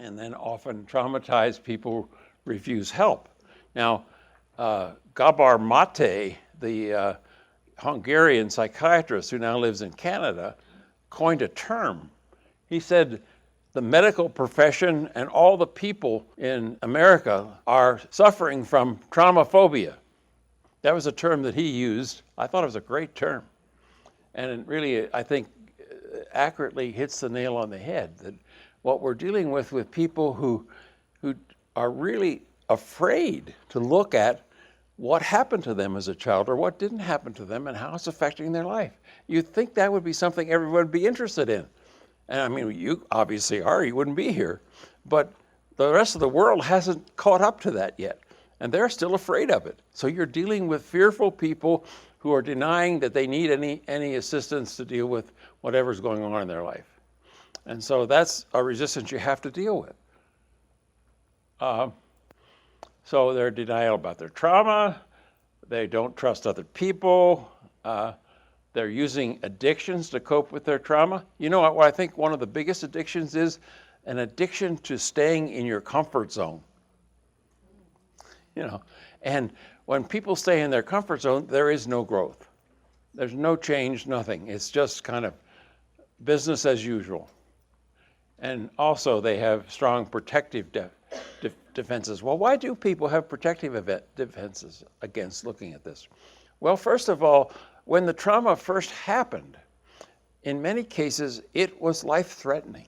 and then often traumatized people refuse help. Now, Gabor Maté, the Hungarian psychiatrist who now lives in Canada, coined a term. He said, the medical profession and all the people in America are suffering from traumaphobia. That was a term that he used. I thought it was a great term. And it really, I think, accurately hits the nail on the head, that what we're dealing with people who are really afraid to look at what happened to them as a child or what didn't happen to them and how it's affecting their life. You'd think that would be something everyone would be interested in. And I mean, you obviously are, you wouldn't be here. But the rest of the world hasn't caught up to that yet. And they're still afraid of it. So you're dealing with fearful people who are denying that they need any assistance to deal with whatever's going on in their life. And so that's a resistance you have to deal with. So they're denial about their trauma. They don't trust other people. They're using addictions to cope with their trauma. You know what I think one of the biggest addictions is? An addiction to staying in your comfort zone. You know, and when people stay in their comfort zone, there is no growth. There's no change, nothing. It's just kind of business as usual. And also they have strong protective defenses. Well, why do people have protective defenses against looking at this? Well, first of all, when the trauma first happened, in many cases, it was life-threatening.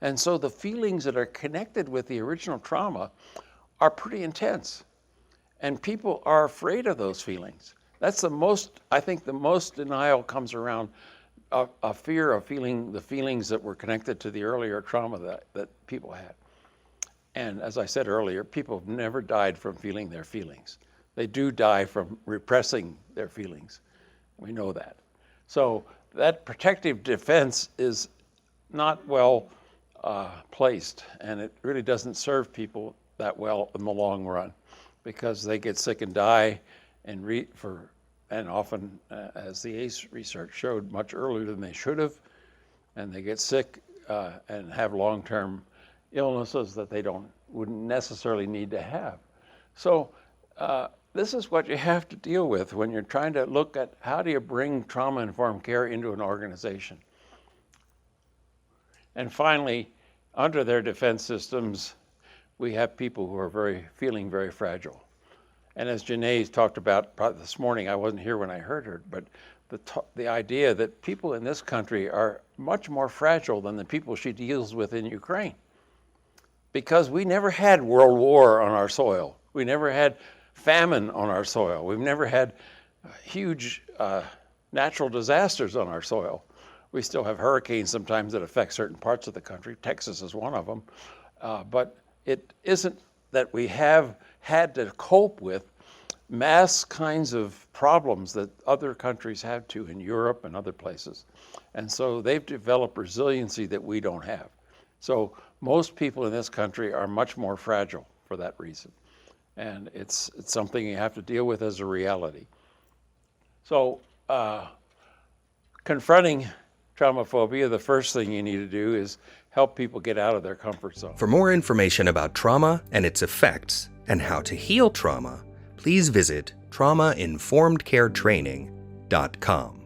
And so the feelings that are connected with the original trauma are pretty intense. And people are afraid of those feelings. That's the most, I think the most denial comes around a fear of feeling the feelings that were connected to the earlier trauma that people had. And as I said earlier, people have never died from feeling their feelings. They do die from repressing their feelings. We know that. So that protective defense is not well placed, and it really doesn't serve people that well in the long run, because they get sick and die, and often, as the ACE research showed, much earlier than they should have, and they get sick and have long-term illnesses that they wouldn't necessarily need to have. So this is what you have to deal with when you're trying to look at how do you bring trauma-informed care into an organization. And finally, under their defense systems, we have people who are feeling very fragile. And as Janae talked about this morning, I wasn't here when I heard her, but the idea that people in this country are much more fragile than the people she deals with in Ukraine. Because we never had World War on our soil. We never had famine on our soil. We've never had huge natural disasters on our soil. We still have hurricanes sometimes that affect certain parts of the country. Texas is one of them. But it isn't that we have had to cope with mass kinds of problems that other countries have to in Europe and other places. And so they've developed resiliency that we don't have. So most people in this country are much more fragile for that reason. And it's something you have to deal with as a reality. So confronting traumaphobia, the first thing you need to do is help people get out of their comfort zone. For more information about trauma and its effects and how to heal trauma, please visit traumainformedcaretraining.com.